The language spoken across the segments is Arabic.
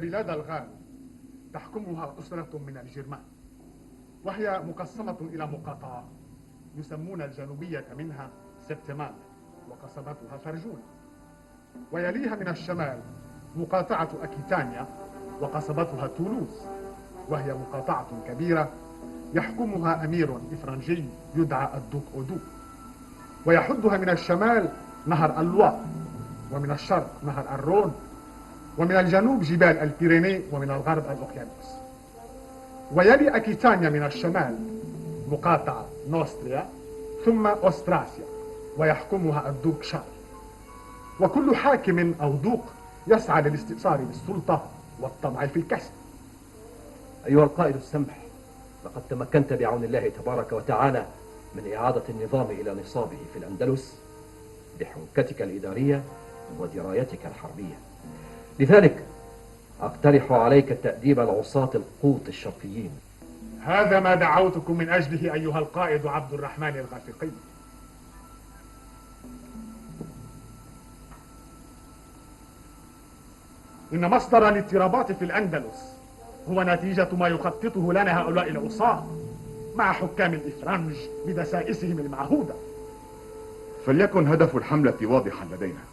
بلاد الغال تحكمها أسرة من الجرمان، وهي مقسمة إلى مقاطعات يسمون الجنوبية منها سبتمان وقصبتها فرجون، ويليها من الشمال مقاطعة أكيتانيا وقصبتها تولوز، وهي مقاطعة كبيرة يحكمها أمير إفرنجي يدعى الدوك أودو، ويحدها من الشمال نهر اللوا، ومن الشرق نهر الرون، ومن الجنوب جبال البيريني، ومن الغرب الأوقيانوس. ويلي أكيتانيا من الشمال مقاطعة نوستريا ثم أوستراسيا، ويحكمها الدوق شارل، وكل حاكم أو دوق يسعى للاستئثار بالسلطة والطمع في الكسب. أيها القائد السمح، لقد تمكنت بعون الله تبارك وتعالى من إعادة النظام إلى نصابه في الأندلس بحنكتك الإدارية ودرايتك الحربية، لذلك أقترح عليك تأديب العصاة القوط الشرقيين. هذا ما دعوتكم من أجله أيها القائد عبد الرحمن الغافقي. إن مصدر الاضطرابات في الأندلس هو نتيجة ما يخططه لنا هؤلاء العصاة مع حكام الإفرنج بدسائسهم المعهودة. فليكن هدف الحملة واضحا لدينا،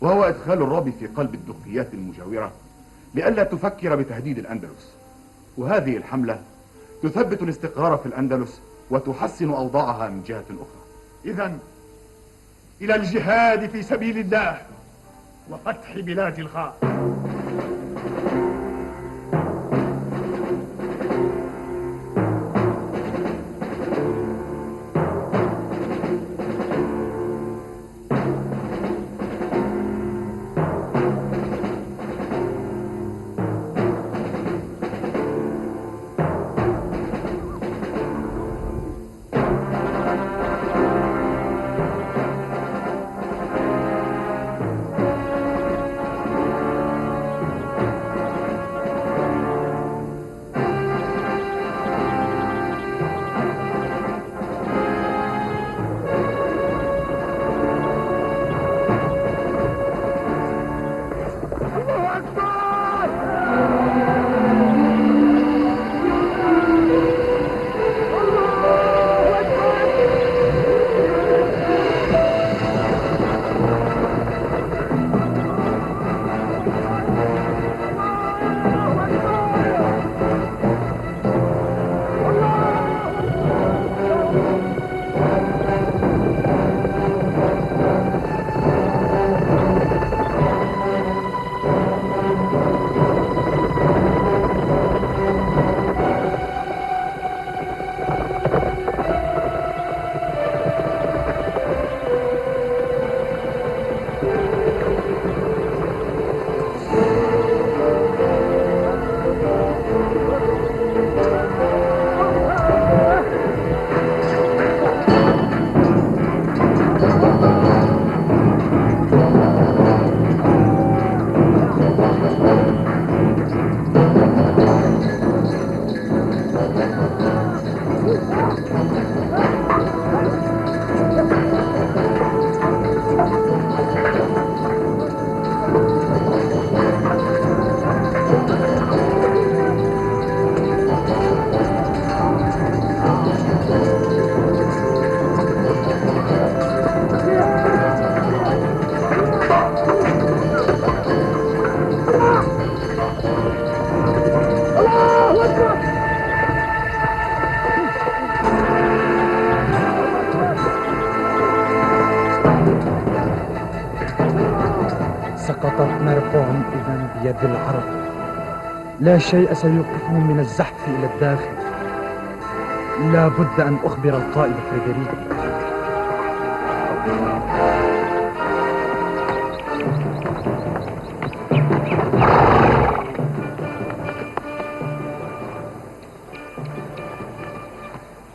وهو إدخال الرعب في قلب الدقيات المجاورة لئلا تفكر بتهديد الأندلس، وهذه الحملة تثبت الاستقرار في الأندلس وتحسن أوضاعها من جهة أخرى. إذن إلى الجهاد في سبيل الله وفتح بلاد الغال. سقطت ناربون إذن بيد العرب، لا شيء سيوقفهم من الزحف إلى الداخل. لا بد أن أخبر القائد فريدريك.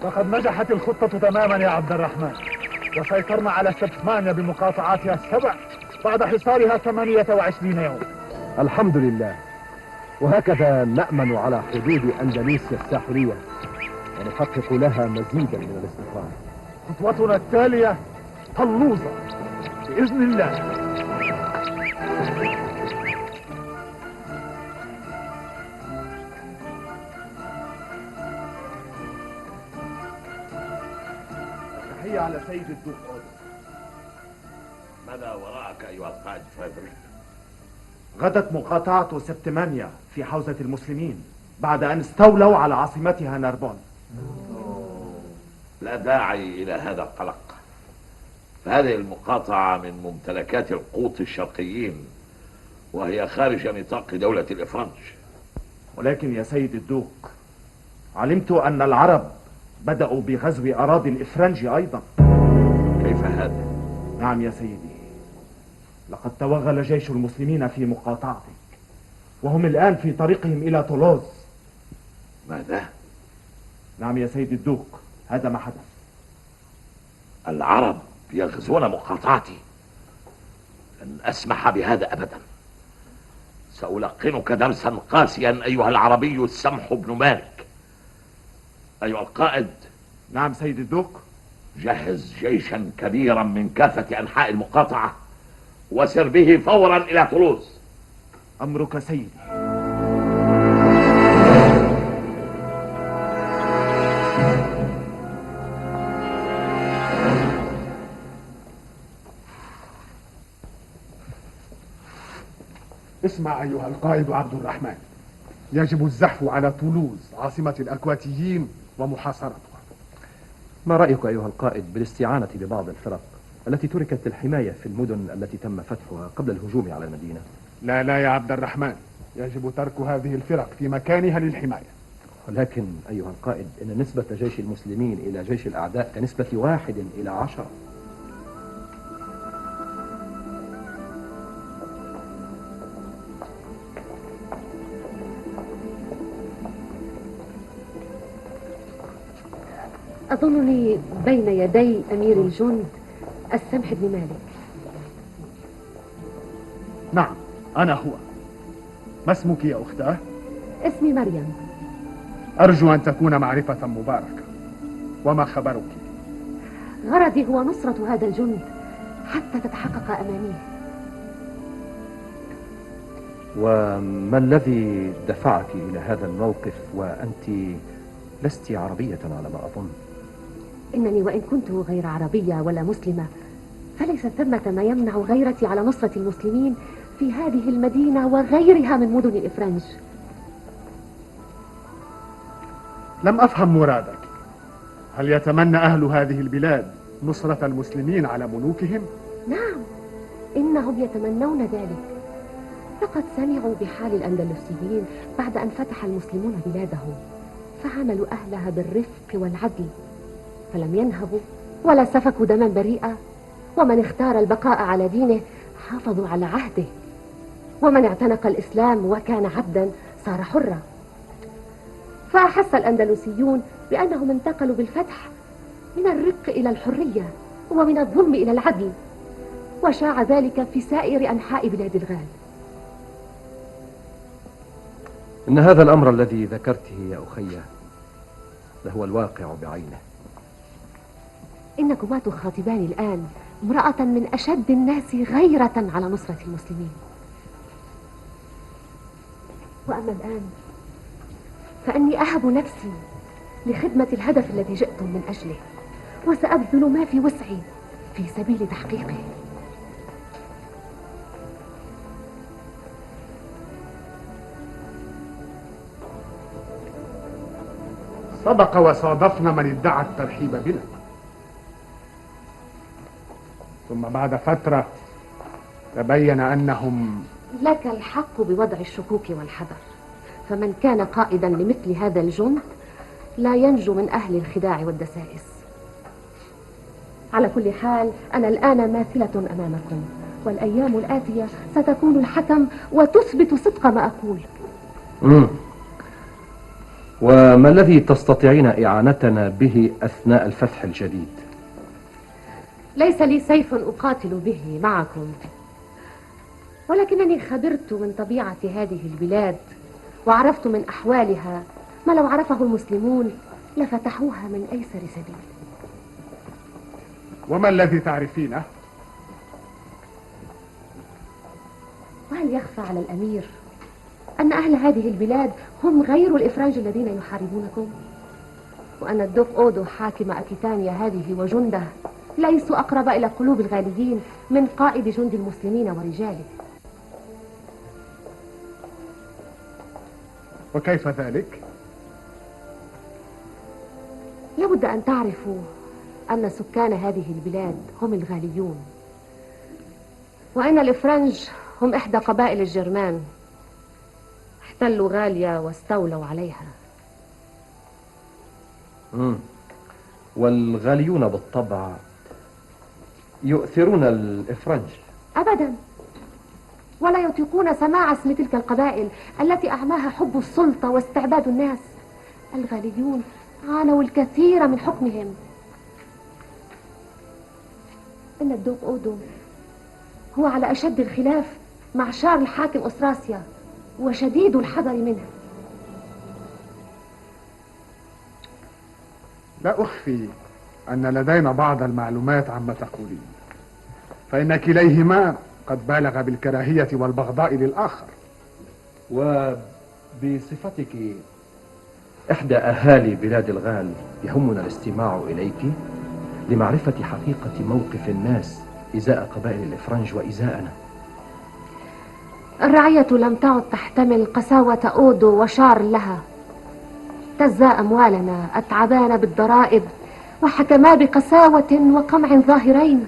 لقد نجحت الخطة تماما يا عبد الرحمن، وسيطرنا على سبتمانيا بمقاطعاتها السبع بعد حصارها 28 يوم. الحمد لله. وهكذا نأمن على حدود أندونيسيا الساحلية ونحقق لها مزيدا من الاستقرار. خطوتنا التالية طلوزة بإذن الله. على سيد الدوق أودو. ماذا وراءك أيها القائد فريدريك؟ غدت مقاطعة سبتمانيا في حوزة المسلمين بعد أن استولوا على عاصمتها ناربون. لا داعي إلى هذا القلق، فهذه المقاطعة من ممتلكات القوط الشرقيين، وهي خارج نطاق دولة الإفرنج. ولكن يا سيد الدوق، علمت أن العرب بدأوا بغزو أراضي الإفرنج أيضا. كيف هذا؟ نعم يا سيدي، لقد توغل جيش المسلمين في مقاطعتك، وهم الآن في طريقهم إلى طولوز. ماذا؟ نعم يا سيد الدوق، هذا ما حدث. العرب يغزون مقاطعتي؟ لن أسمح بهذا أبدا. سألقنك درسا قاسيا أيها العربي السمح بن مالك. أيها القائد. نعم سيد الدوق. جهز جيشا كبيرا من كافة أنحاء المقاطعة وسر به فورا إلى طولوز. أمرك سيدي. اسمع أيها القائد عبد الرحمن، يجب الزحف على طولوز عاصمة الأكواتيين ومحاصرتها. ما رأيك أيها القائد بالاستعانة ببعض الفرق التي تركت للحماية في المدن التي تم فتحها قبل الهجوم على المدينة؟ لا يا عبد الرحمن، يجب ترك هذه الفرق في مكانها للحماية. ولكن أيها القائد، إن نسبة جيش المسلمين إلى جيش الأعداء كنسبة 1:10. أظنني بين يدي أمير الجند السمح بن مالك. نعم، أنا هو. ما اسمك يا أختاه؟ اسمي مريم. أرجو أن تكون معرفة مباركة. وما خبرك؟ غرضي هو نصرة هذا الجند حتى تتحقق أمانيه. وما الذي دفعك إلى هذا الموقف وأنت لست عربية على ما أظن؟ إنني وإن كنت غير عربية ولا مسلمة، فليس ثمة ما يمنع غيرتي على نصرة المسلمين في هذه المدينة وغيرها من مدن الإفرنج. لم أفهم مرادك. هل يتمنى أهل هذه البلاد نصرة المسلمين على ملوكهم؟ نعم، إنهم يتمنون ذلك. لقد سمعوا بحال الأندلسيين بعد أن فتح المسلمون بلادهم، فعاملوا أهلها بالرفق والعدل، فلم ينهبوا ولا سفكوا دما بريئا. ومن اختار البقاء على دينه حافظوا على عهده، ومن اعتنق الإسلام وكان عبدا صار حرا. فأحس الأندلسيون بأنهم انتقلوا بالفتح من الرق إلى الحرية ومن الظلم إلى العدل، وشاع ذلك في سائر أنحاء بلاد الغال. إن هذا الأمر الذي ذكرته يا أخي لهو الواقع بعينه. إنكما تخاطبان الآن امرأة من أشد الناس غيرة على نصرة المسلمين. وأما الآن فأني أهب نفسي لخدمة الهدف الذي جئتم من أجله، وسأبذل ما في وسعي في سبيل تحقيقه. صدق وصادفنا من ادعى الترحيب بنا، ثم بعد فترة تبين أنهم... لك الحق بوضع الشكوك والحذر، فمن كان قائدا لمثل هذا الجند لا ينجو من أهل الخداع والدسائس. على كل حال أنا الآن ماثلة أمامكم، والأيام الآتية ستكون الحكم وتثبت صدق ما أقول. وما الذي تستطيعين إعانتنا به أثناء الفتح الجديد؟ ليس لي سيف أقاتل به معكم، ولكنني خبرت من طبيعة هذه البلاد وعرفت من أحوالها ما لو عرفه المسلمون لفتحوها من أيسر سبيل. وما الذي تعرفينه؟ وهل يخفى على الأمير أن أهل هذه البلاد هم غير الإفرنج الذين يحاربونكم، وأن الدوق أودو حاكم أكيتانيا هذه وجنده ليسوا أقرب إلى قلوب الغاليين من قائد جند المسلمين ورجاله. وكيف ذلك؟ لابد أن تعرفوا أن سكان هذه البلاد هم الغاليون، وأن الإفرنج هم إحدى قبائل الجرمان، احتلوا غاليا واستولوا عليها. والغاليون بالطبع يؤثرون الإفرنج؟ أبدا، ولا يطيقون سماع اسم تلك القبائل التي أعماها حب السلطة واستعباد الناس. الغاليون عانوا الكثير من حكمهم. إن الدوق أودو هو على أشد الخلاف مع شارل حاكم أستراسيا وشديد الحذر منه. لا أخفي أن لدينا بعض المعلومات عما تقولين، فإن كليهما قد بالغ بالكراهية والبغضاء للآخر. وبصفتك إحدى أهالي بلاد الغال يهمنا الاستماع إليك لمعرفة حقيقة موقف الناس إزاء قبائل الإفرنج وإزاءنا. الرعية لم تعد تحتمل قساوة أودو وشارل لها، ابتزا أموالنا، أتعبانا بالضرائب، وحكما بقساوة وقمع ظاهرين.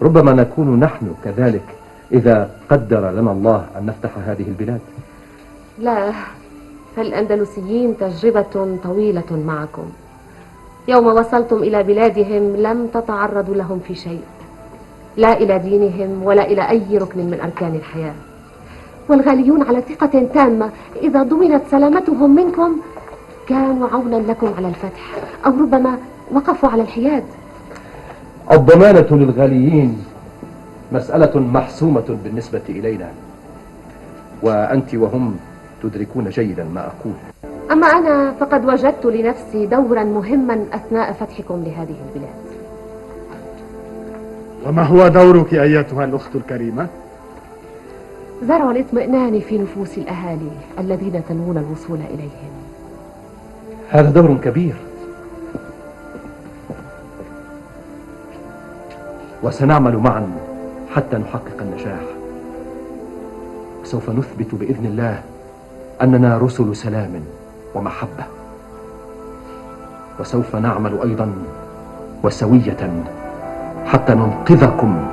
ربما نكون نحن كذلك إذا قدر لنا الله أن نفتح هذه البلاد. لا، فالأندلسيين تجربة طويلة معكم. يوم وصلتم إلى بلادهم لم تتعرضوا لهم في شيء، لا إلى دينهم ولا إلى أي ركن من أركان الحياة. والغاليون على ثقة تامة إذا ضمنت سلامتهم منكم كانوا عونا لكم على الفتح، أو ربما وقفوا على الحياد. الضمانة للغاليين مسألة محسومة بالنسبة إلينا، وأنت وهم تدركون جيدا ما أقول. أما أنا فقد وجدت لنفسي دورا مهما أثناء فتحكم لهذه البلاد. وما هو دورك أيتها الأخت الكريمة؟ زرع الاطمئنان في نفوس الأهالي الذين تنوون الوصول إليهم. هذا دور كبير، وسنعمل معا حتى نحقق النجاح، وسوف نثبت بإذن الله أننا رسل سلام ومحبة، وسوف نعمل أيضا وسوية حتى ننقذكم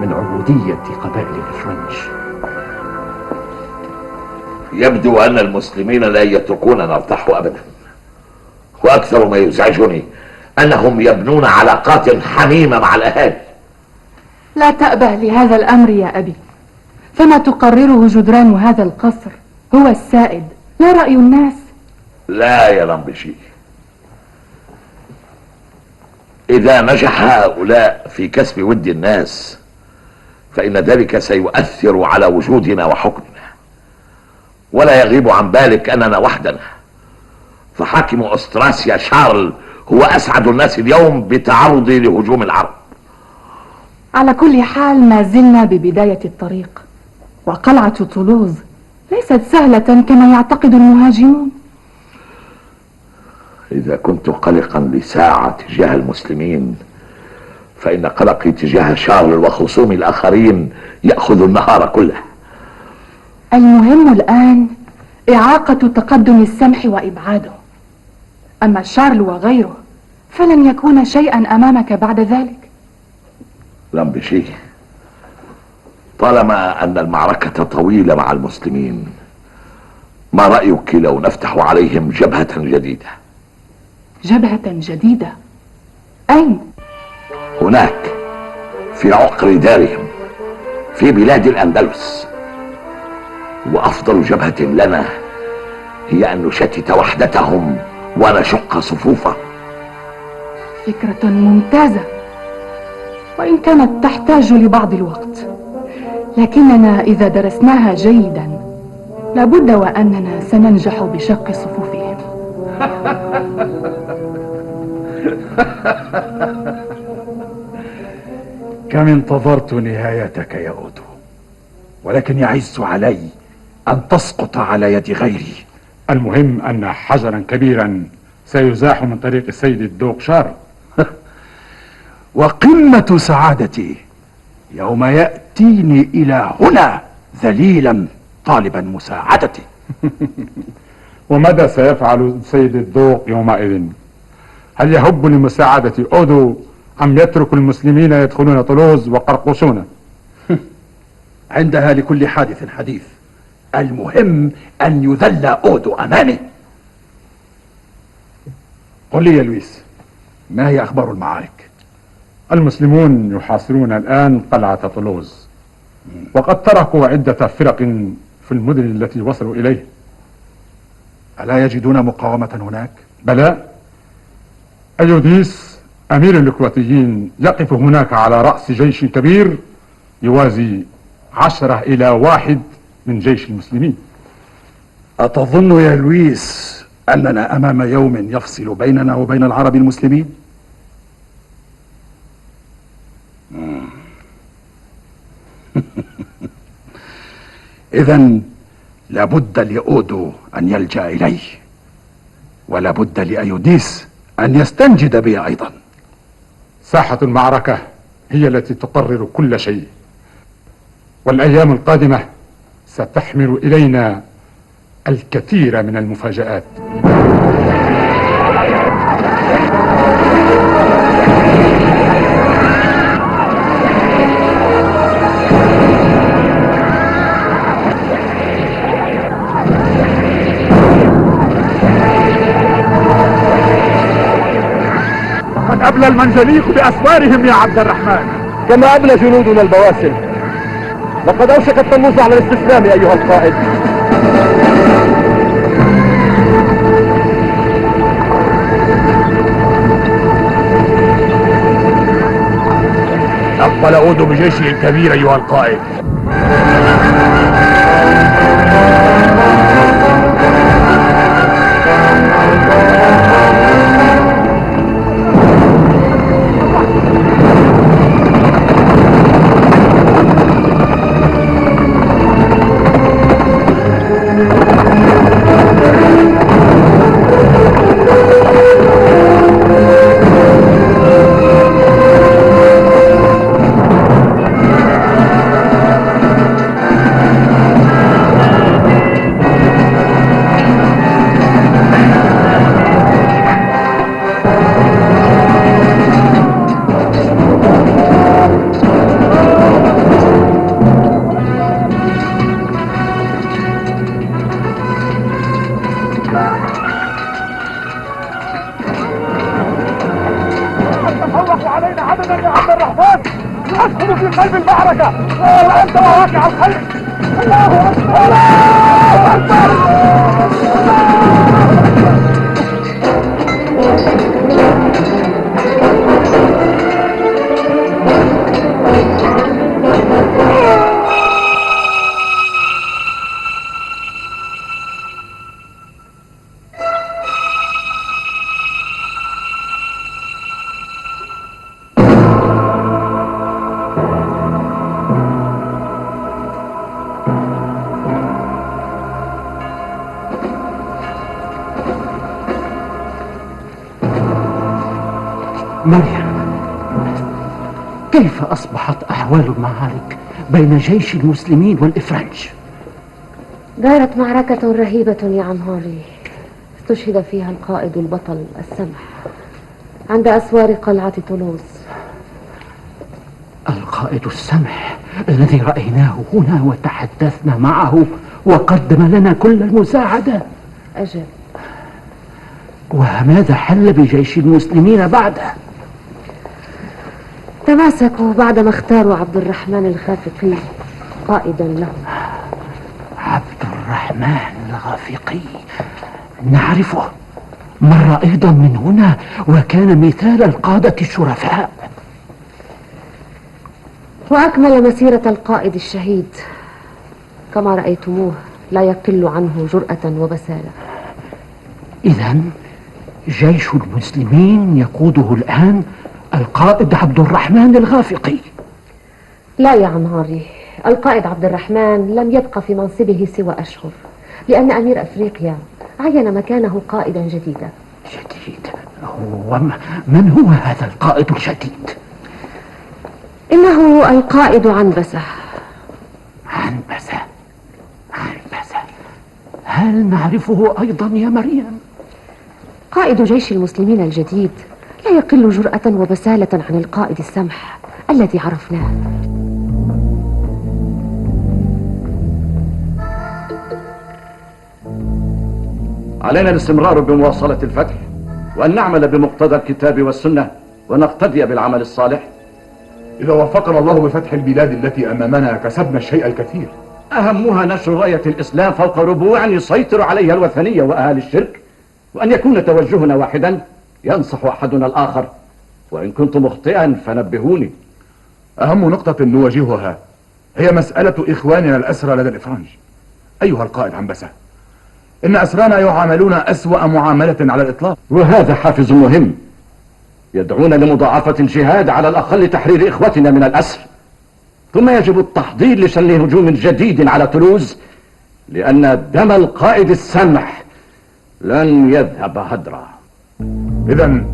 من عبودية قبائل الإفرنج. يبدو أن المسلمين لا يتركون نرتاح أبدا، وأكثر ما يزعجني أنهم يبنون علاقات حميمة مع الأهالي. لا تأبه لهذا الأمر يا أبي، فما تقرره جدران هذا القصر هو السائد، لا رأي الناس. لا يا لمبشي، إذا نجح هؤلاء في كسب ود الناس فإن ذلك سيؤثر على وجودنا وحكمنا، ولا يغيب عن بالك أننا وحدنا، فحاكم أستراسيا شارل هو أسعد الناس اليوم بتعرضي لهجوم العرب. على كل حال ما زلنا ببداية الطريق، وقلعة طولوز ليست سهلة كما يعتقد المهاجمون. إذا كنت قلقا لساعة تجاه المسلمين فإن قلقي تجاه شارل وخصومي الآخرين يأخذ النهار كله. المهم الآن إعاقة تقدم السمح وإبعاده، أما شارل وغيره فلن يكون شيئا أمامك بعد ذلك. لمبشي، طالما أن المعركة طويلة مع المسلمين، ما رأيك لو نفتح عليهم جبهة جديدة؟ جبهة جديدة؟ أين؟ هناك في عقر دارهم في بلاد الأندلس، وأفضل جبهة لنا هي أن نشتت وحدتهم ونشق صفوفهم. فكرة ممتازة، وإن كانت تحتاج لبعض الوقت، لكننا إذا درسناها جيدا لابد وأننا سننجح بشق صفوفهم. كم انتظرت نهايتك يا أودو، ولكن يعز علي أن تسقط على يد غيري. المهم أن حجرا كبيرا سيزاح من طريق السيد الدوقشار. وقمة سعادتي يوم يأتيني إلى هنا ذليلا طالبا مساعدتي. وماذا سيفعل السيد الدوق يومئذ؟ هل يهب لمساعدة أودو أم يترك المسلمين يدخلون طولوز وقرقشون؟ عندها لكل حادث حديث، المهم أن يذل أودو أمامي. قل لي يا لويس، ما هي أخبار المعارك؟ المسلمون يحاصرون الآن قلعة طولوز، وقد تركوا عدة فرق في المدن التي وصلوا إليه. ألا يجدون مقاومة هناك؟ بلى، أيوديس أمير الكرواتيين يقف هناك على رأس جيش كبير يوازي 10 إلى 1 من جيش المسلمين. أتظن يا لويس أننا أمام يوم يفصل بيننا وبين العرب المسلمين؟ إذن لابد لأودو أن يلجأ إلي، ولابد لأيوديس أن يستنجد بي أيضا. ساحة المعركة هي التي تقرر كل شيء، والأيام القادمة ستحمل إلينا الكثير من المفاجآت. لقد أبلى المنجليق بأسوارهم يا عبد الرحمن، كما أبلى جنودنا البواسل. لقد أوشك التموز على الاستسلام أيها القائد. أقبل أودو بجيشه الكبير أيها القائد. مريم، كيف أصبحت أحوال المعارك بين جيش المسلمين والإفرنج؟ دارت معركة رهيبة يا عم هاري، استشهد فيها القائد البطل السمح عند أسوار قلعة طولوز. القائد السمح الذي رأيناه هنا وتحدثنا معه وقدم لنا كل المساعدة. أجل. وماذا حل بجيش المسلمين بعده؟ تماسكوا بعدما اختاروا عبد الرحمن الخافقي قائدا لهم. عبد الرحمن الغافقي، نعرفه، مر أيضا من هنا وكان مثال القادة الشرفاء. وأكمل مسيرة القائد الشهيد، كما رأيتموه لا يقل عنه جرأة وبسالة. إذن جيش المسلمين يقوده الآن القائد عبد الرحمن الغافقي. لا يا عم هاري، القائد عبد الرحمن لم يبقى في منصبه سوى أشهر، لأن أمير أفريقيا عين مكانه قائدا جديدا. ومن هو هذا القائد الجديد؟ إنه القائد عنبسة. عنبسة. هل نعرفه أيضا يا مريم؟ قائد جيش المسلمين الجديد لا يقل جرأة وبسالة عن القائد السمح الذي عرفناه. علينا الاستمرار بمواصلة الفتح، وأن نعمل بمقتضى الكتاب والسنة، ونقتدي بالعمل الصالح. إذا وفقنا الله بفتح البلاد التي أمامنا كسبنا الشيء الكثير. أهمها نشر راية الإسلام فوق ربوع يسيطر عليها الوثنية وأهل الشرك، وأن يكون توجهنا واحدا ينصح أحدنا الآخر، وإن كنت مخطئا فنبهوني. أهم نقطة نواجهها هي مسألة إخواننا الأسرى لدى الإفرنج. أيها القائد عنبسة، إن أسرانا يعاملون أسوأ معاملة على الإطلاق، وهذا حافز مهم يدعون لمضاعفة الجهاد على الأقل تحرير إخوتنا من الأسر. ثم يجب التحضير لشن هجوم جديد على تولوز، لأن دم القائد السمح لن يذهب هدرا. إذن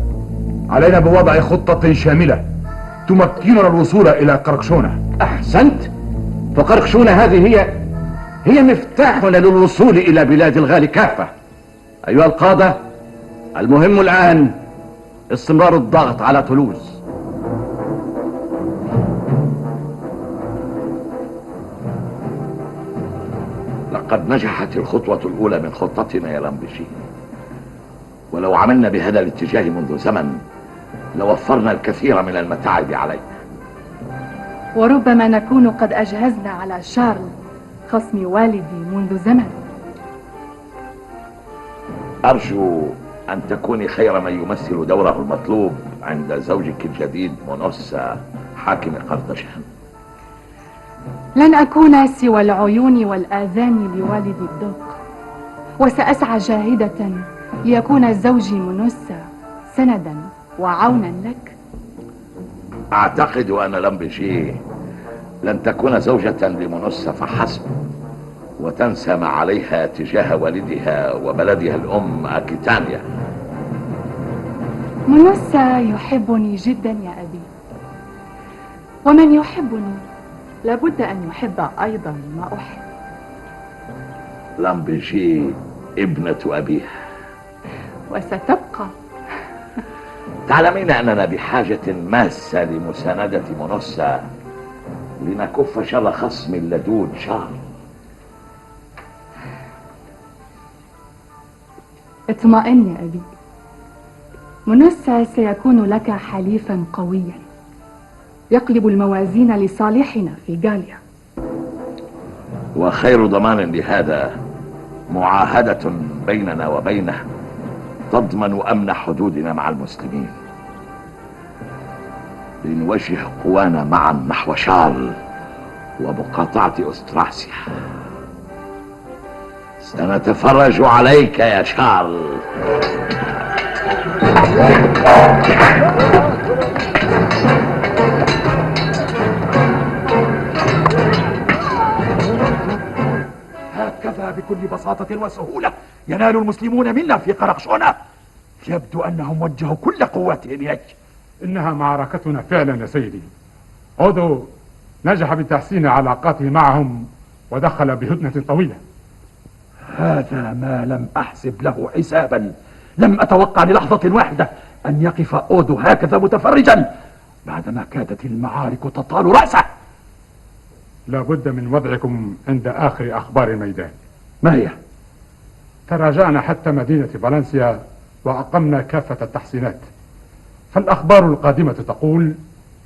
علينا بوضع خطة شاملة تمكننا الوصول إلى قرقشونة. أحسنت، فقرقشونة هذه هي مفتاحنا للوصول إلى بلاد الغال كافة. أيها القادة، المهم الآن استمرار الضغط على تولوز. لقد نجحت الخطوة الأولى من خطتنا يا لامبشي، ولو عملنا بهذا الاتجاه منذ زمن لوفرنا الكثير من المتاعب علينا. وربما نكون قد أجهزنا على شارل خصم والدي منذ زمن. أرجو أن تكوني خير من يمثل دوره المطلوب عند زوجك الجديد مونوسا حاكم قرطشان. لن أكون سوى العيون والآذان لوالدي الدوق، وسأسعى جاهدة ليكون زوجي مونوسا سندا وعونا لك. أعتقد أن لامبشي لن تكون زوجة لمونوسا فحسب، وتنسى ما عليها تجاه والدها وبلدها الأم أكيتانيا. مونوسا يحبني جدا يا أبي، ومن يحبني لابد أن يحب أيضا ما أحب. لامبشي ابنة أبيها وستبقى. تعلمين أننا بحاجة ماسة لمساندة مونوسا لنكف شر خصم اللدود شارل. اطمئن يا أبي، مونوسا سيكون لك حليفا قويا يقلب الموازين لصالحنا في غاليا. وخير ضمان لهذا معاهدة بيننا وبينه تضمن أمن حدودنا مع المسلمين، لنوجه قوانا معا نحو شارل ومقاطعة أستراسيا. سنتفرج عليك يا شارل. هكذا بكل بساطة وسهولة ينال المسلمون منا في قرقشونة. يبدو أنهم وجهوا كل قواتهم إليك. إنها معركتنا فعلا يا سيدي. أودو نجح بتحسين علاقاته معهم ودخل بهدنة طويلة. هذا ما لم أحسب له حسابا. لم أتوقع للحظة واحدة أن يقف أودو هكذا متفرجا بعدما كادت المعارك تطال رأسه. لابد من وضعكم عند آخر أخبار الميدان. ما هي؟ تراجعنا حتى مدينة فالنسيا وأقمنا كافة التحسينات، فالأخبار القادمة تقول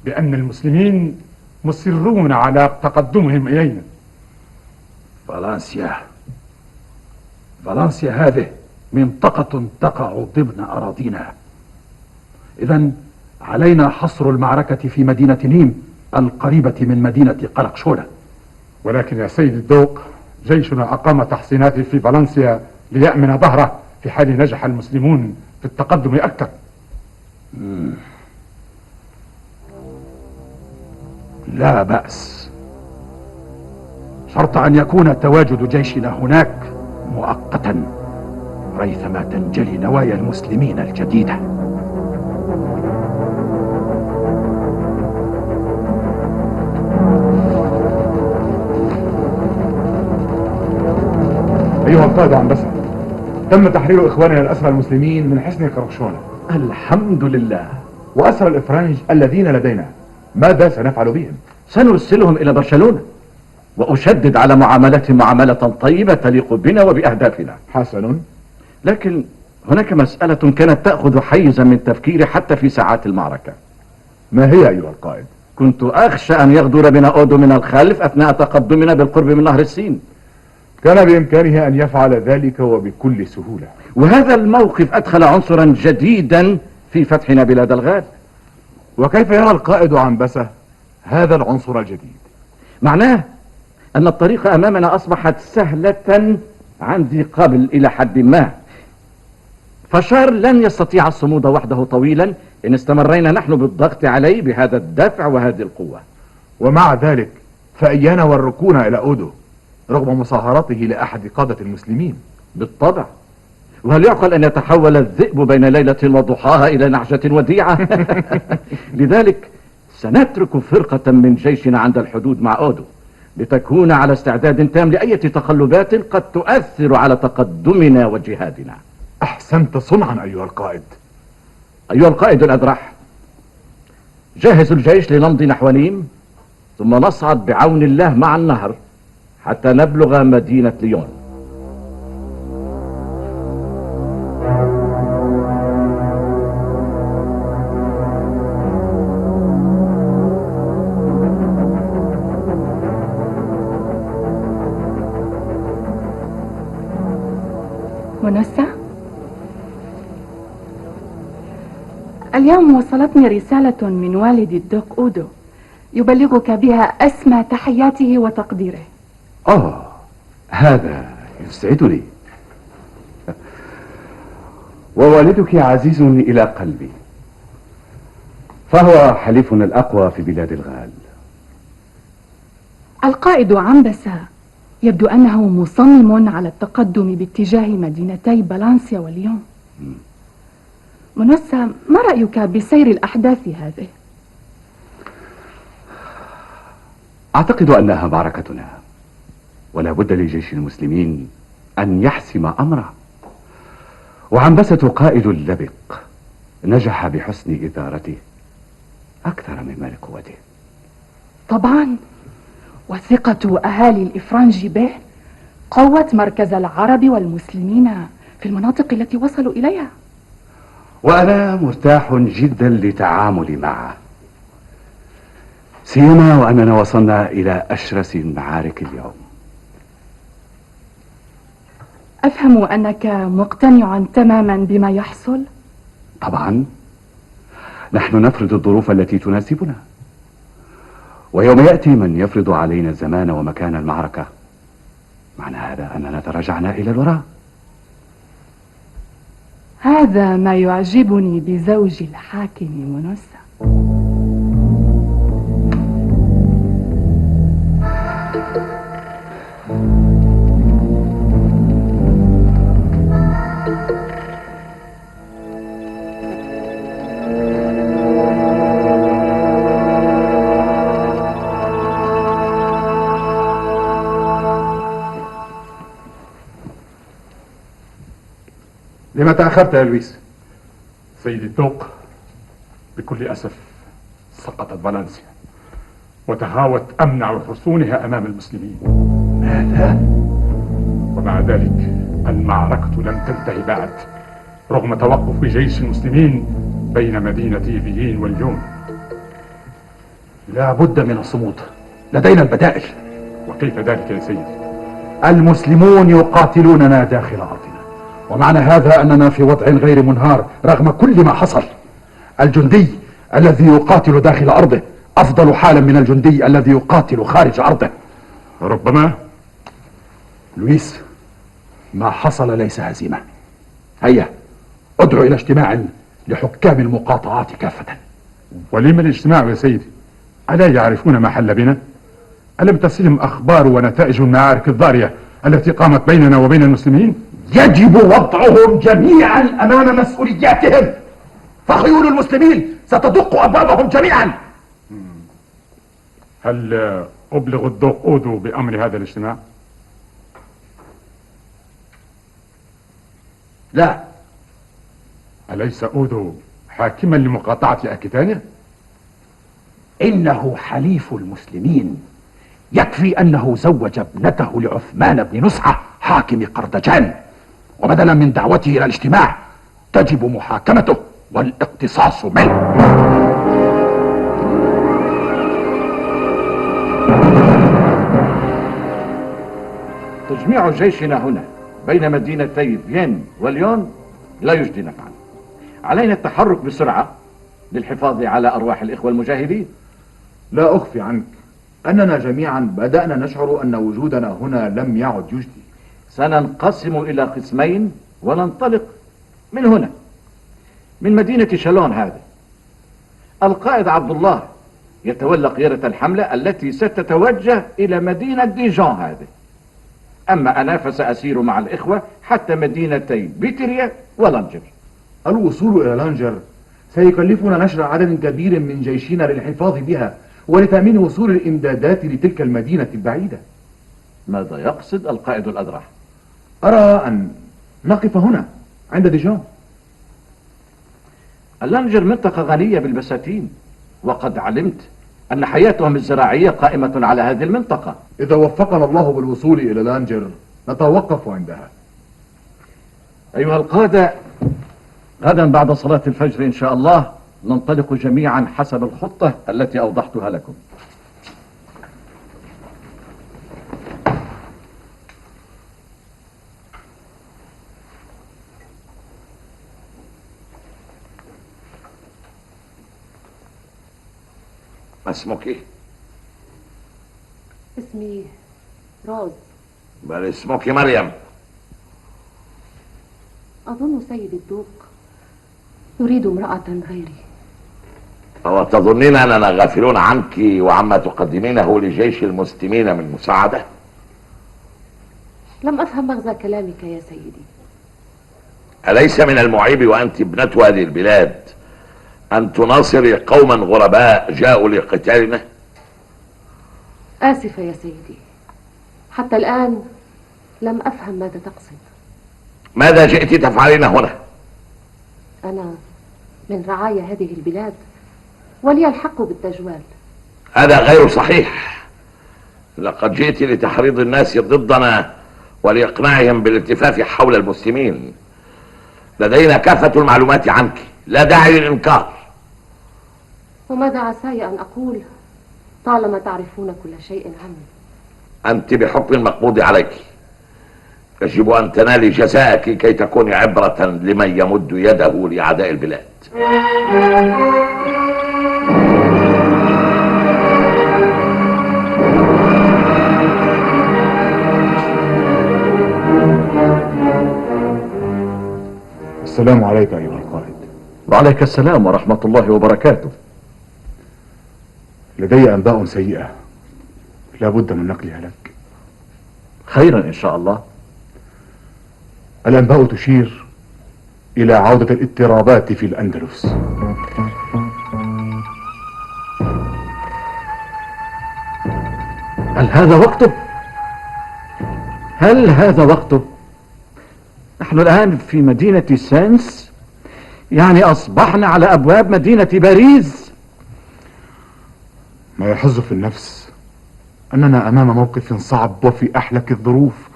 بأن المسلمين مصرون على تقدمهم إلينا. فالنسيا هذه منطقة تقع ضمن أراضينا. إذن علينا حصر المعركة في مدينة نيم القريبة من مدينة قرقشونة. ولكن يا سيد الدوق، جيشنا أقام تحصينات في فالنسيا ليأمن ظهره في حال نجح المسلمون في التقدم أكثر. لا بأس، شرط أن يكون تواجد جيشنا هناك مؤقتا ريثما تنجلي نوايا المسلمين الجديدة. أيها القائد عنبسة، تم تحرير إخواننا الأسرى المسلمين من حصن كركشونة. الحمد لله. وأسرى الإفرنج الذين لدينا ماذا سنفعل بهم؟ سنرسلهم إلى برشلونة، وأشدد على معاملتهم معاملة طيبة تليق بنا وبأهدافنا. حسن. لكن هناك مسألة كانت تأخذ حيزا من تفكيري حتى في ساعات المعركة. ما هي أيها القائد؟ كنت أخشى أن يغدر بنا أودو من الخلف أثناء تقدمنا بالقرب من نهر السين. كان بإمكانه أن يفعل ذلك وبكل سهولة، وهذا الموقف أدخل عنصرا جديدا في فتحنا بلاد الغال. وكيف يرى القائد عنبسة هذا العنصر الجديد؟ معناه أن الطريق أمامنا أصبحت سهلة عن ذي قبل إلى حد ما. فشار لن يستطيع الصمود وحده طويلا إن استمرينا نحن بالضغط عليه بهذا الدفع وهذه القوة. ومع ذلك فإيانا والركون إلى أودو رغم مصاهرته لأحد قادة المسلمين. بالطبع. وهل يعقل أن يتحول الذئب بين ليلة وضحاها إلى نعجة وديعة؟ لذلك سنترك فرقة من جيشنا عند الحدود مع أودو لتكون على استعداد تام لأي تقلبات قد تؤثر على تقدمنا وجهادنا. أحسنت صنعا أيها القائد. أيها القائد الأدرح، جهز الجيش لنمضي نحو نيم، ثم نصعد بعون الله مع النهر حتى نبلغ مدينة ليون. منسة، اليوم وصلتني رسالة من والد الدوق أودو يبلغك بها أسمى تحياته وتقديره. هذا يسعدني. ووالدك عزيز إلى قلبي، فهو حليفنا الأقوى في بلاد الغال. القائد عنبسة يبدو أنه مصمم على التقدم باتجاه مدينتي فالنسيا وليون. منسى، ما رأيك بسير الأحداث هذه؟ أعتقد أنها معركتنا، ولا بد لجيش المسلمين أن يحسم أمره. وعنبسة قائد لبق نجح بحسن إدارته أكثر مما لقوته. طبعا، وثقة أهالي الإفرنج به قوت مركز العرب والمسلمين في المناطق التي وصلوا إليها. وأنا مرتاح جدا لتعاملي معه، سيما وأننا وصلنا إلى أشرس المعارك اليوم. أفهم أنك مقتنع تماما بما يحصل؟ طبعا، نحن نفرض الظروف التي تناسبنا، ويوم يأتي من يفرض علينا الزمان ومكان المعركة، معنى هذا أننا تراجعنا إلى الوراء. هذا ما يعجبني بزوج الحاكم منسى. لما تأخرت يا لويس؟ سيدي الدوق، بكل أسف سقطت فالنسيا وتهاوت أمنع حصونها أمام المسلمين. ماذا؟ ومع ذلك المعركة لم تنتهي بعد، رغم توقف جيش المسلمين بين مدينتي فيين وليون. لا بد من الصمود، لدينا البدائل. وكيف ذلك يا سيدي؟ المسلمون يقاتلوننا داخل أرضنا، ومعنى هذا أننا في وضع غير منهار رغم كل ما حصل. الجندي الذي يقاتل داخل أرضه أفضل حالا من الجندي الذي يقاتل خارج أرضه. ربما. لويس، ما حصل ليس هزيمة. هيا ادعو إلى اجتماع لحكام المقاطعات كافة. ولم الاجتماع يا سيدي؟ ألا يعرفون ما حل بنا؟ ألم تصلهم أخبار ونتائج المعارك الضارية التي قامت بيننا وبين المسلمين؟ يجب وضعهم جميعا أمام مسؤولياتهم، فخيول المسلمين ستدق أبوابهم جميعا. هل أبلغ الدوق أودو بأمر هذا الاجتماع؟ لا. أليس أودو حاكما لمقاطعة أكيتانيا؟ إنه حليف المسلمين، يكفي أنه زوج ابنته لعثمان بن نسعة حاكم قردجان، وبدلا من دعوته إلى الاجتماع تجب محاكمته والاقتصاص منه. تجميع جيشنا هنا بين مدينتي فين وليون لا يجدي نفعا. علينا التحرك بسرعة للحفاظ على أرواح الإخوة المجاهدين. لا أخفي عنك أننا جميعا بدأنا نشعر أن وجودنا هنا لم يعد يجدي. سننقسم إلى قسمين وننطلق من هنا، من مدينة شالون هذه. القائد عبد الله يتولى قيادة الحملة التي ستتوجه إلى مدينة ديجون هذه. أما أنا فسأسير مع الإخوة حتى مدينتي بيتريا ولانجر. الوصول إلى لانجر سيكلفنا نشر عدد كبير من جيشنا للحفاظ بها ولتأمين وصول الإمدادات لتلك المدينة البعيدة. ماذا يقصد القائد الأذرع؟ أرى أن نقف هنا عند ديجون. اللانجر منطقة غنية بالبساتين، وقد علمت أن حياتهم الزراعية قائمة على هذه المنطقة. إذا وفقنا الله بالوصول إلى لانجر نتوقف عندها. أيها القادة، غدا بعد صلاة الفجر إن شاء الله ننطلق جميعا حسب الخطة التي أوضحتها لكم. ما اسمك ايه؟ اسمي روز. بل اسمك مريم. أظن سيد الدوق يريد امرأة غيري. أو تظنين أننا غافلون عنك وعما تقدمينه لجيش المسلمين من مساعدة؟ لم أفهم مغزى كلامك يا سيدي. أليس من المعيب وأنت ابنة هذه البلاد أن تناصري قوما غرباء جاءوا لقتالنا؟ آسفة يا سيدي، حتى الآن لم أفهم ماذا تقصد. ماذا جئت تفعلين هنا؟ أنا من رعايا هذه البلاد ولي الحق بالتجوال. هذا غير صحيح. لقد جئت لتحريض الناس ضدنا ولإقناعهم بالالتفاف حول المسلمين. لدينا كافة المعلومات عنك، لا داعي للإنكار. وماذا عساي أن أقول طالما تعرفون كل شيء عني؟ أنت بحكم المقبوض عليك يجب أن تنالي جزاءك كي تكوني عبرة لمن يمد يده لأعداء البلاد. السلام عليك أيها القائد. وعليك السلام ورحمة الله وبركاته. لدي أنباء سيئة لا بد من نقلها لك. خيرا إن شاء الله. الأنباء تشير إلى عودة الاضطرابات في الأندلس. هل هذا وقته؟ هل هذا وقته؟ نحن الآن في مدينة سانس، يعني أصبحنا على أبواب مدينة باريس. ما يحز في النفس أننا أمام موقف صعب وفي أحلك الظروف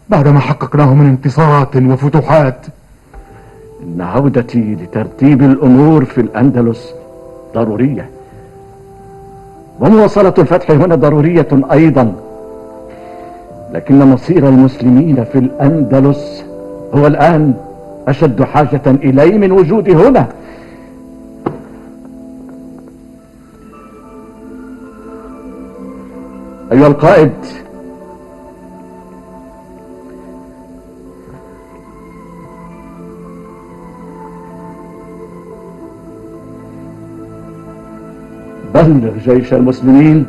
بعدما حققناه من انتصارات وفتوحات. إن عودتي لترتيب الأمور في الأندلس ضرورية، ومواصلة الفتح هنا ضرورية أيضا، لكن مصير المسلمين في الأندلس هو الآن أشد حاجة إلي من وجودي هنا. أيها القائد، بلغ جيش المسلمين،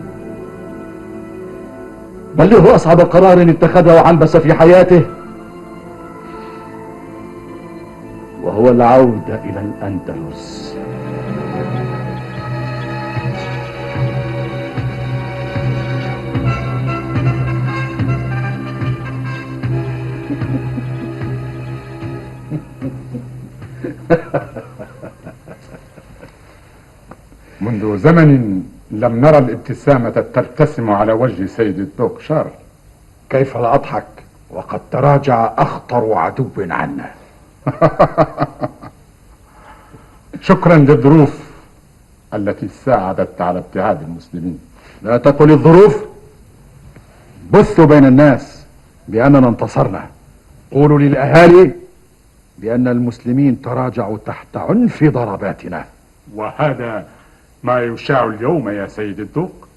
بلغه أصعب قرار اتخذه عنبس في حياته، وهو العودة إلى الأندلس. منذ زمن لم نرى الابتسامة ترتسم على وجه سيد الدوقشار. كيف لا أضحك وقد تراجع أخطر عدو عنا. شكرا للظروف التي ساعدت على ابتعاد المسلمين. لا تقل الظروف، بثوا بين الناس بأننا انتصرنا. قولوا للأهالي بأن المسلمين تراجعوا تحت عنف ضرباتنا. وهذا ما يشاع اليوم يا سيد الدوق.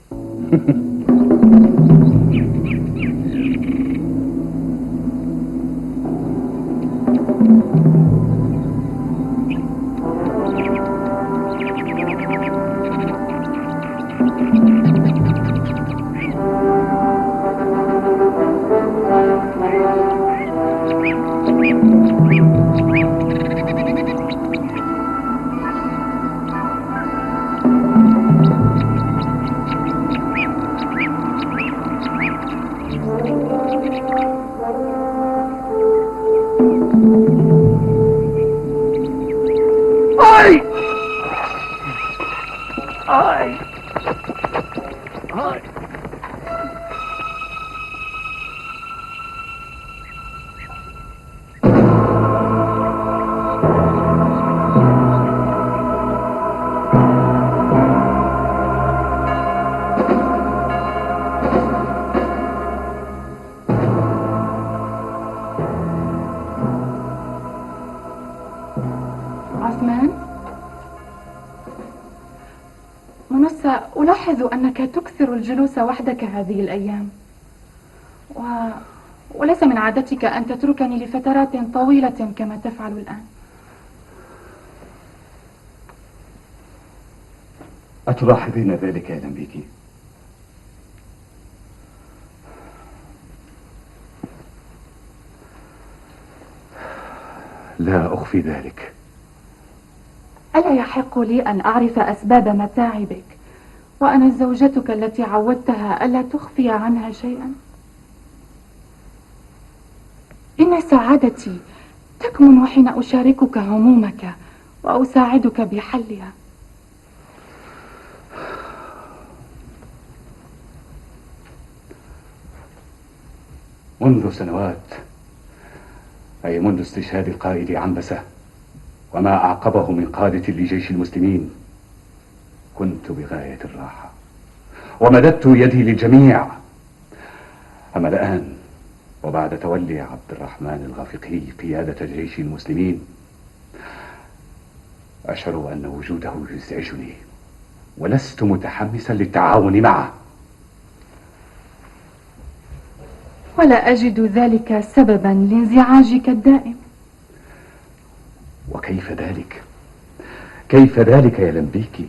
ألاحظ أنك تكثر الجلوس وحدك هذه الأيام، وليس من عادتك أن تتركني لفترات طويلة كما تفعل الآن. أتلاحظين ذلك يا لمبيكي؟ لا أخفي ذلك. ألا يحق لي أن أعرف أسباب متاعبك وأنا زوجتك التي عودتها ألا تخفي عنها شيئا؟ إن سعادتي تكمن حين أشاركك همومك وأساعدك بحلها. منذ سنوات، أي منذ استشهاد القائد عنبسة وما أعقبه من قادة لجيش المسلمين، كنت بغاية الراحة ومددت يدي للجميع. أما الآن وبعد تولي عبد الرحمن الغافقي قيادة جيش المسلمين، أشعر أن وجوده يزعجني ولست متحمسا للتعاون معه. ولا أجد ذلك سببا لانزعاجك الدائم. وكيف ذلك؟ كيف ذلك يا لمبيكي؟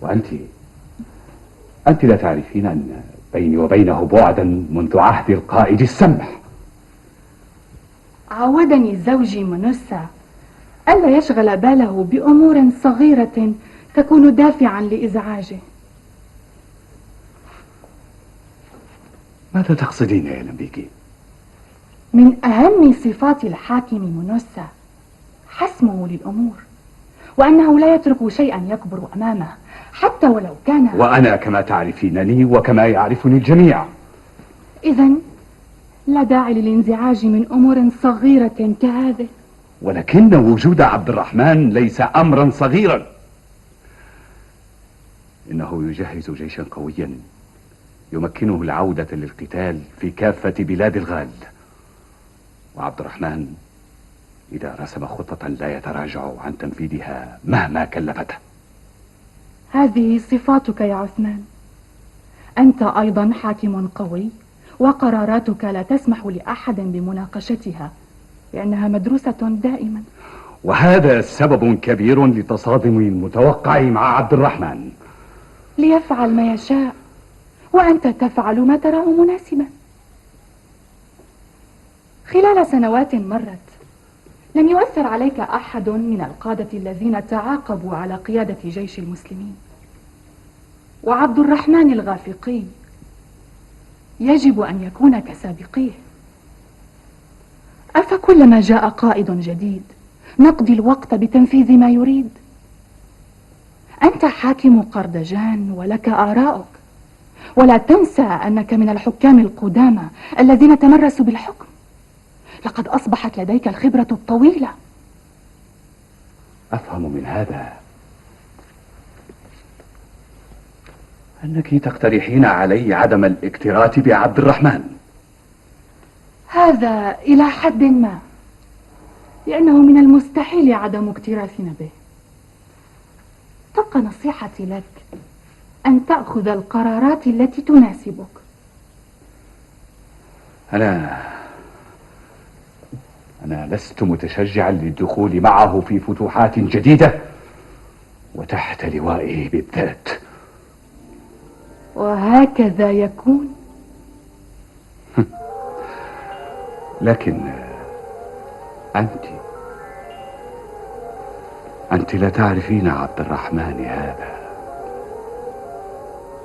وأنت لا تعرفين أن بيني وبينه بعدا منذ عهد القائد السمح. عودني زوجي منسى ألا يشغل باله بأمور صغيرة تكون دافعا لإزعاجه. ماذا تقصدين يا لمبيكي؟ من أهم صفات الحاكم منسى حسمه للأمور، وأنه لا يترك شيئا يكبر أمامه حتى ولو كان. وأنا كما تعرفينني وكما يعرفني الجميع. إذن لا داعي للانزعاج من أمور صغيرة كهذه. ولكن وجود عبد الرحمن ليس أمرا صغيرا. إنه يجهز جيشا قويا يمكنه العودة للقتال في كافة بلاد الغال، وعبد الرحمن إذا رسم خطة لا يتراجع عن تنفيذها مهما كلفته. هذه صفاتك يا عثمان. أنت أيضا حاكم قوي، وقراراتك لا تسمح لأحد بمناقشتها لأنها مدروسة دائما. وهذا سبب كبير لتصادم المتوقع مع عبد الرحمن. ليفعل ما يشاء وأنت تفعل ما تراه مناسبا. خلال سنوات مرت لم يؤثر عليك أحد من القادة الذين تعاقبوا على قيادة جيش المسلمين، وعبد الرحمن الغافقي يجب أن يكون كسابقيه. أفكلما جاء قائد جديد نقضي الوقت بتنفيذ ما يريد؟ أنت حاكم قردجان ولك آراؤك، ولا تنسى أنك من الحكام القدامى الذين تمرسوا بالحكم. لقد أصبحت لديك الخبرة الطويلة. أفهم من هذا أنك تقترحين علي عدم الاكتراث بعبد الرحمن. هذا إلى حد ما، لأنه من المستحيل عدم اكتراثنا به. تبقى نصيحتي لك أن تأخذ القرارات التي تناسبك. أنا لست متشجعا للدخول معه في فتوحات جديدة وتحت لوائه بالذات. وهكذا يكون. لكن أنت لا تعرفين عبد الرحمن هذا.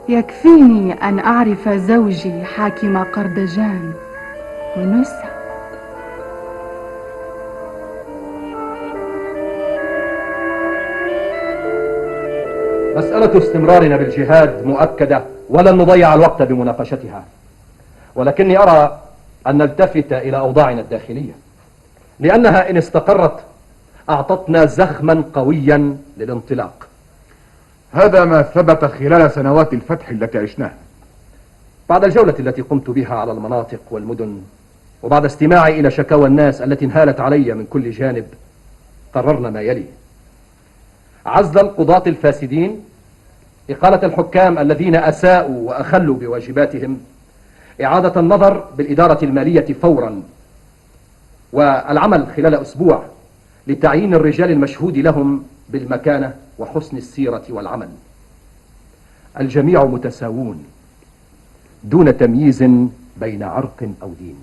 يكفيني أن أعرف زوجي حاكم قردجان ونسى. مسألة استمرارنا بالجهاد مؤكدة، ولن نضيع الوقت بمناقشتها، ولكني أرى أن نلتفت إلى أوضاعنا الداخلية، لأنها إن استقرت أعطتنا زخما قويا للانطلاق. هذا ما ثبت خلال سنوات الفتح التي عشناها. بعد الجولة التي قمت بها على المناطق والمدن، وبعد استماعي إلى شكاوى الناس التي انهالت علي من كل جانب، قررنا ما يلي: عزل القضاة الفاسدين، إقالة الحكام الذين أساءوا وأخلوا بواجباتهم، إعادة النظر بالإدارة المالية فورا، والعمل خلال أسبوع لتعيين الرجال المشهود لهم بالمكانة وحسن السيرة والعمل. الجميع متساوون دون تمييز بين عرق أو دين.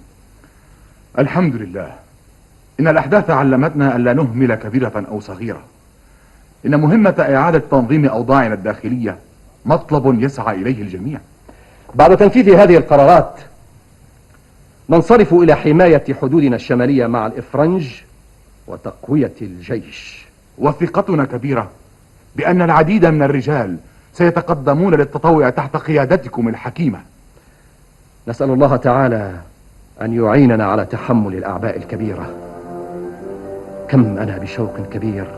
الحمد لله. إن الأحداث علمتنا ألا نهمل كبيرة أو صغيرة. إن مهمة إعادة تنظيم أوضاعنا الداخلية مطلب يسعى إليه الجميع. بعد تنفيذ هذه القرارات ننصرف إلى حماية حدودنا الشمالية مع الإفرنج وتقوية الجيش. وثقتنا كبيرة بأن العديد من الرجال سيتقدمون للتطوع تحت قيادتكم الحكيمة. نسأل الله تعالى أن يعيننا على تحمل الأعباء الكبيرة. كم أنا بشوق كبير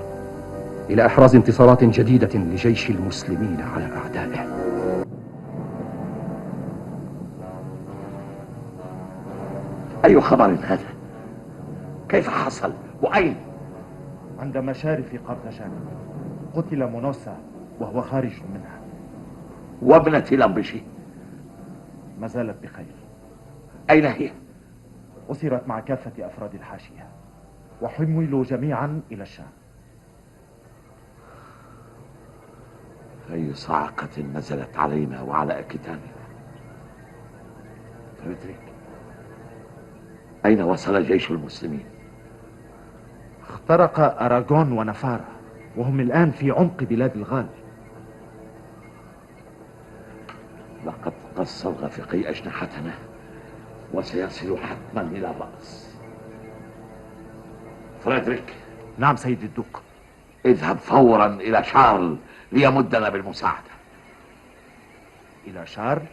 إلى إحراز انتصارات جديدة لجيش المسلمين على أعدائه. أي خبر هذا؟ كيف حصل؟ وأين؟ عند مشارف قردجان قتل مونوسا وهو خارج منها. وابنة لمبشي ما زالت بخير. أين هي؟ أسرت مع كافة أفراد الحاشية وحملوا جميعا إلى الشام. أي صعقة نزلت علينا وعلى أكتاننا. فريدريك، أين وصل جيش المسلمين؟ اخترق أراغون ونفارا وهم الآن في عمق بلاد الغال. لقد قص الغافقي أجنحتنا وسيصل حتما إلى الرأس. فريدريك. نعم سيد الدوق. اذهب فورا إلى شارل ليمدنا بالمساعدة. إلى شارل؟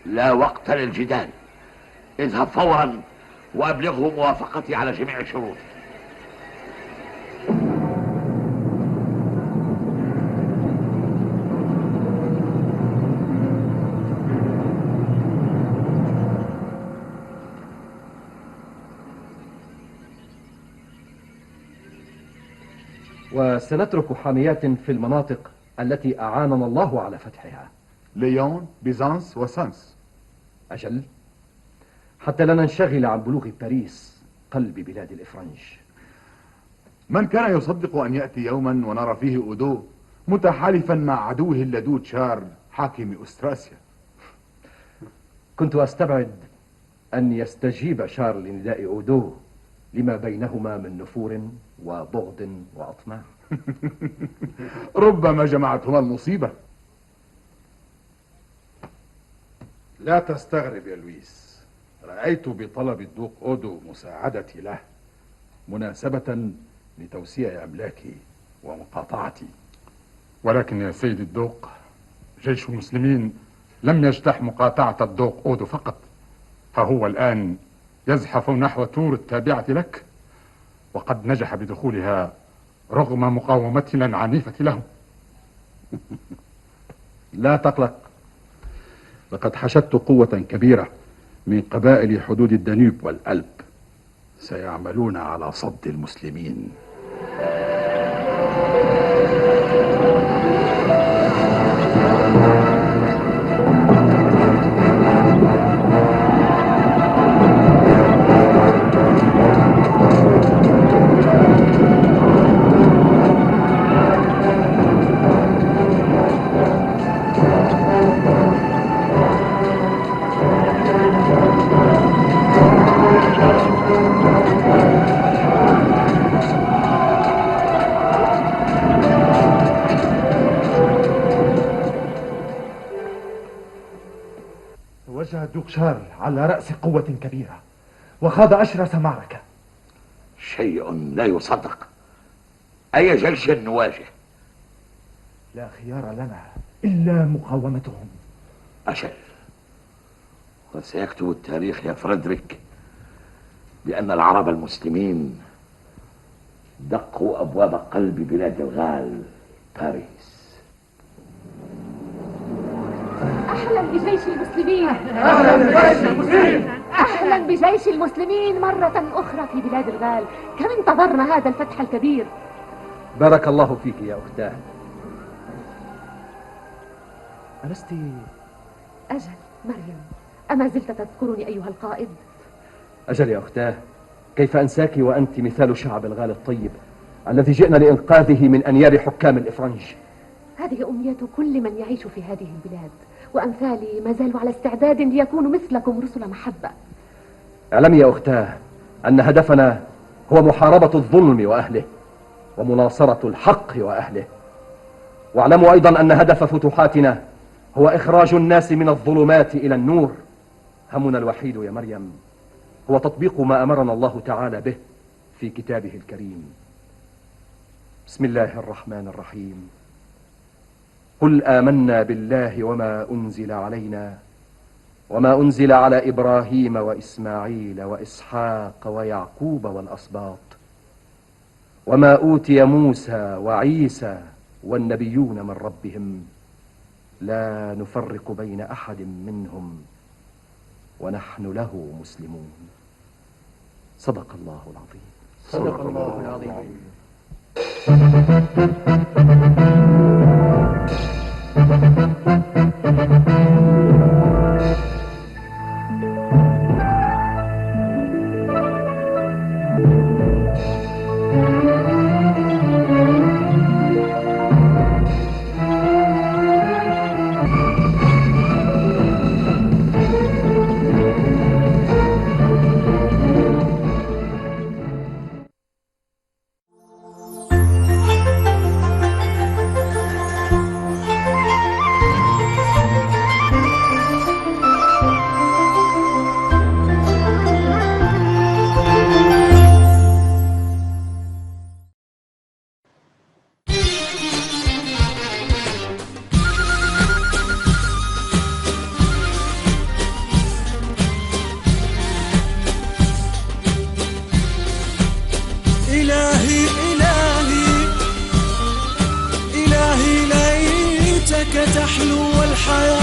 لا وقت للجدال. اذهب فورا وأبلغه موافقتي على جميع شروطي. وسنترك حاميات في المناطق التي أعاننا الله على فتحها. ليون، بيزانس وسانس. أجل، حتى لا ننشغل عن بلوغ باريس قلب بلاد الإفرنج. من كان يصدق أن يأتي يوما ونرى فيه أودو متحالفا مع عدوه اللدود شارل حاكم أستراسيا؟ كنت أستبعد أن يستجيب شارل لنداء أودو لما بينهما من نفور وبغض وأطماع. ربما جمعتهما المصيبة. لا تستغرب يا لويس، رأيت بطلب الدوق أودو مساعدتي له مناسبة لتوسيع أملاكي ومقاطعتي. ولكن يا سيدي الدوق، جيش المسلمين لم يجتاح مقاطعة الدوق أودو فقط، ها هو الآن يزحف نحو تور التابعة لك، وقد نجح بدخولها رغم مقاومتنا العنيفة لهم. لا تقلق، لقد حشدت قوة كبيرة من قبائل حدود الدانوب والألب، سيعملون على صد المسلمين. وجه الدوقشار على رأس قوة كبيرة وخاض أشرس معركة. شيء لا يصدق. أي جيش نواجه؟ لا خيار لنا إلا مقاومتهم. أجل، وسيكتب التاريخ يا فريدريك بأن العرب المسلمين دقوا أبواب قلب بلاد الغال، باريس. أهلا بجيش المسلمين. أهلا بجيش المسلمين. أهلا بجيش المسلمين مرة أخرى في بلاد الغال. كم انتظرنا هذا الفتح الكبير. بارك الله فيك يا أختاه. ألست؟ أجل مريم، أما زلت تذكرني أيها القائد؟ أجل يا أختاه، كيف أنساك وأنت مثال شعب الغال الطيب الذي جئنا لإنقاذه من أنياب حكام الإفرنج. هذه أمنية كل من يعيش في هذه البلاد، وأمثالي ما زالوا على استعداد ليكونوا مثلكم رسل محبة. اعلمي يا أختاه أن هدفنا هو محاربة الظلم وأهله ومناصرة الحق وأهله، واعلموا أيضا أن هدف فتوحاتنا هو إخراج الناس من الظلمات إلى النور. همنا الوحيد يا مريم هو تطبيق ما أمرنا الله تعالى به في كتابه الكريم. بسم الله الرحمن الرحيم. قل آمنا بالله وما أنزل علينا وما أنزل على إبراهيم وإسماعيل وإسحاق ويعقوب والأسباط وما أوتي موسى وعيسى والنبيون من ربهم لا نفرق بين أحد منهم ونحن له مسلمون. صدق الله العظيم. صدق الله العظيم. تحلو الحياة